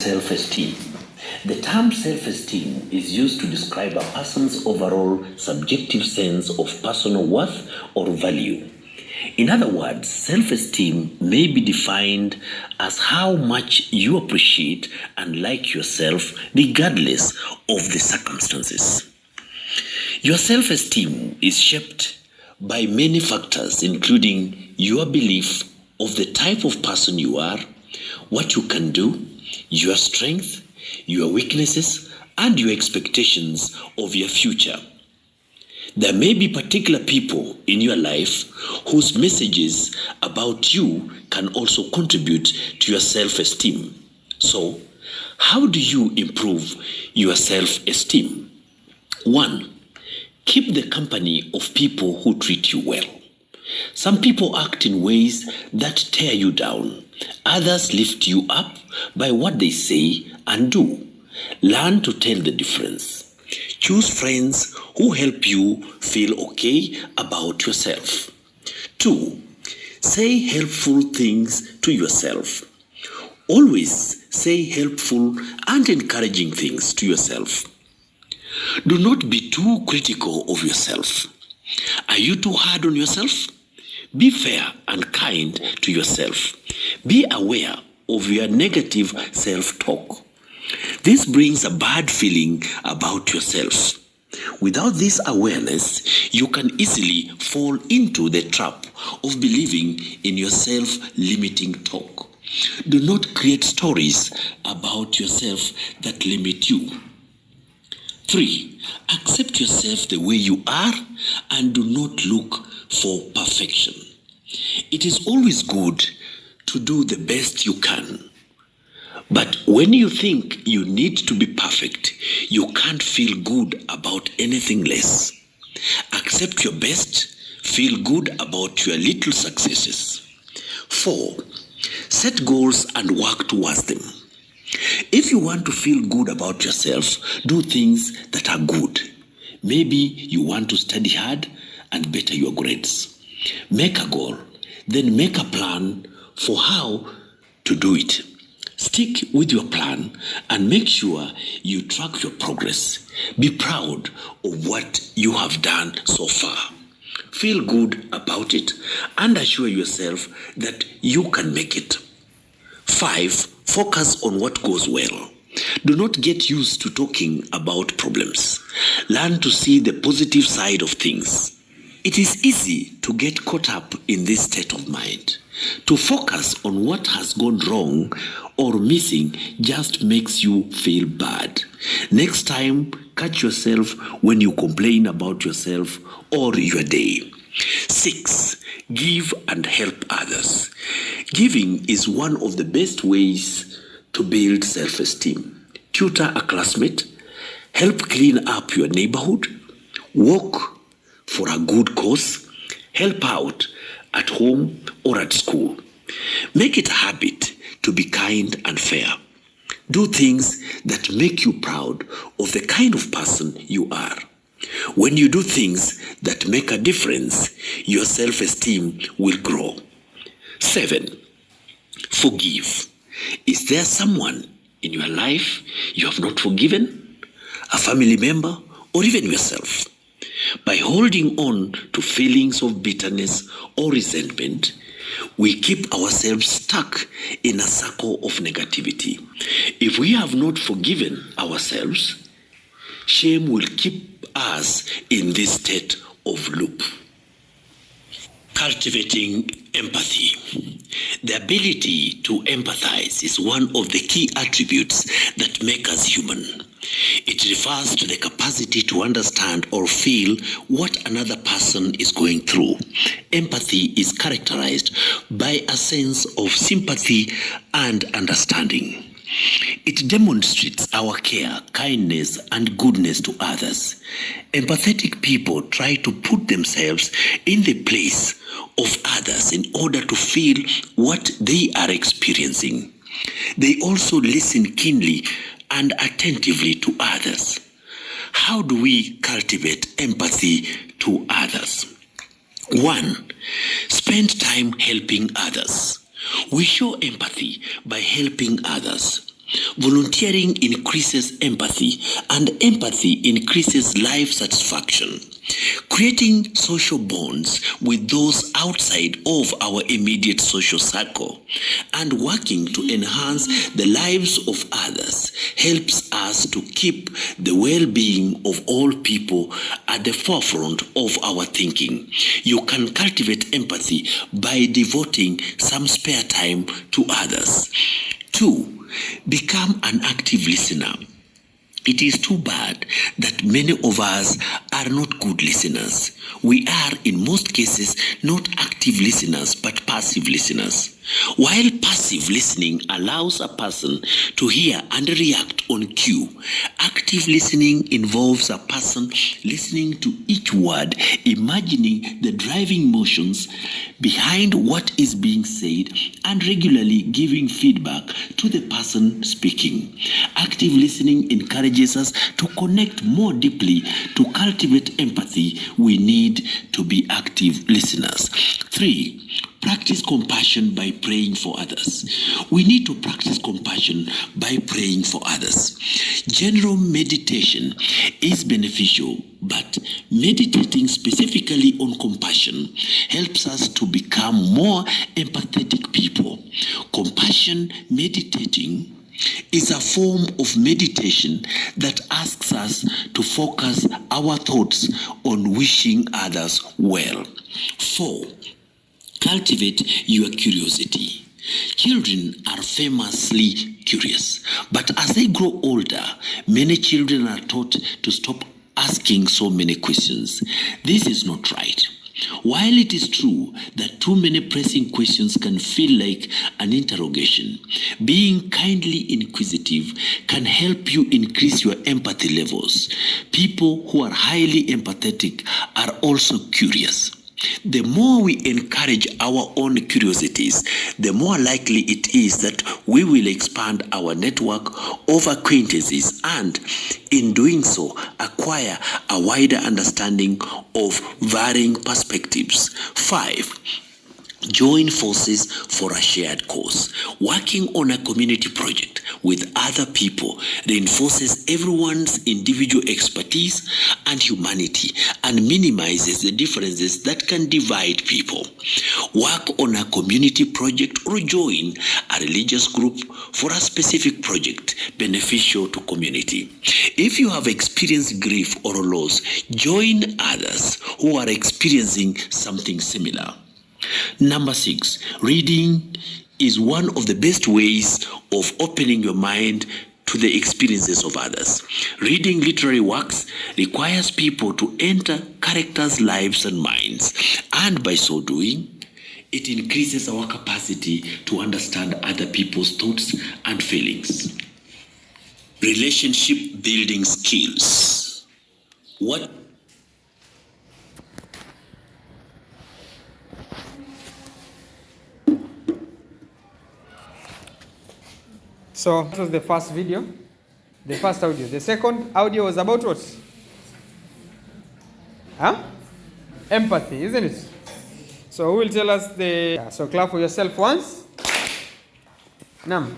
Self-esteem. The term self-esteem is used to describe a person's overall subjective sense of personal worth or value. In other words, self-esteem may be defined as how much you appreciate and like yourself regardless of the circumstances. Your self-esteem is shaped by many factors, including your belief of the type of person you are, what you can do, your strength, your weaknesses, and your expectations of your future. There may be particular people in your life whose messages about you can also contribute to your self-esteem. So, how do you improve your self-esteem? 1. Keep the company of people who treat you well. Some people act in ways that tear you down. Others lift you up by what they say and do. Learn to tell the difference. Choose friends who help you feel okay about yourself. 2. Say helpful things to yourself. Always say helpful and encouraging things to yourself. Do not be too critical of yourself. Are you too hard on yourself? Be fair and kind to yourself. Be aware of your negative self-talk. This brings a bad feeling about yourself. Without this awareness, you can easily fall into the trap of believing in your self-limiting talk. Do not create stories about yourself that limit you. 3. Accept yourself the way you are and do not look for perfection. It is always good to do the best you can. But when you think you need to be perfect, you can't feel good about anything less. Accept your best, feel good about your little successes. 4. Set goals and work towards them. If you want to feel good about yourself, do things that are good. Maybe you want to study hard and better your grades. Make a goal, then make a plan for how to do it. Stick with your plan and make sure you track your progress. Be proud of what you have done so far. Feel good about it and assure yourself that you can make it. 5. Focus on what goes well. Do not get used to talking about problems. Learn to see the positive side of things. It is easy to get caught up in this state of mind. To focus on what has gone wrong or missing just makes you feel bad. Next time, catch yourself when you complain about yourself or your day. 6. Give and help others. Giving is one of the best ways to build self-esteem. Tutor a classmate, help clean up your neighborhood, work for a good cause, help out at home or at school. Make it a habit to be kind and fair. Do things that make you proud of the kind of person you are. When you do things that make a difference, your self-esteem will grow. 7. Forgive. Is there someone in your life you have not forgiven? A family member or even yourself? By holding on to feelings of bitterness or resentment, we keep ourselves stuck in a circle of negativity. If we have not forgiven ourselves, shame will keep us in this state of loop. Cultivating empathy. The ability to empathize is one of the key attributes that make us human. It refers to the capacity to understand or feel what another person is going through. Empathy is characterized by a sense of sympathy and understanding. It demonstrates our care, kindness, and goodness to others. Empathetic people try to put themselves in the place of others in order to feel what they are experiencing. They also listen keenly and attentively to others. How do we cultivate empathy to others? 1. Spend time helping others. We show empathy by helping others. Volunteering increases empathy, and empathy increases life satisfaction. Creating social bonds with those outside of our immediate social circle and working to enhance the lives of others helps us to keep the well-being of all people at the forefront of our thinking. You can cultivate empathy by devoting some spare time to others. 2. Become an active listener. It is too bad that many of us are not good listeners. We are, in most cases, not active listeners, but passive listeners. While passive listening allows a person to hear and react on cue, active listening involves a person listening to each word, imagining the driving motions behind what is being said, and regularly giving feedback to the person speaking. Active listening encourages us to connect more deeply. To cultivate empathy, we need to be active listeners. 3. Practice compassion by praying for others. We need to practice compassion by praying for others. General meditation is beneficial, but meditating specifically on compassion helps us to become more empathetic people. Compassion meditating is a form of meditation that asks us to focus our thoughts on wishing others well. 4. Cultivate your curiosity. Children are famously curious, but as they grow older, many children are taught to stop asking so many questions. This is not right. While it is true that too many pressing questions can feel like an interrogation, being kindly inquisitive can help you increase your empathy levels. People who are highly empathetic are also curious. The more we encourage our own curiosities, the more likely it is that we will expand our network of acquaintances and, in doing so, acquire a wider understanding of varying perspectives. 5. Join forces for a shared cause. Working on a community project with other people reinforces everyone's individual expertise and humanity and minimizes the differences that can divide people. Work on a community project or join a religious group for a specific project beneficial to community. If you have experienced grief or loss, join others who are experiencing something similar. Number 6, reading is one of the best ways of opening your mind to the experiences of others. Reading literary works requires people to enter characters' lives and minds, and by so doing, it increases our capacity to understand other people's thoughts and feelings. Relationship building skills. What So that was the first video, the first audio. The second audio was about what? Empathy, isn't it? So who will tell us the... So clap for yourself once. Nam.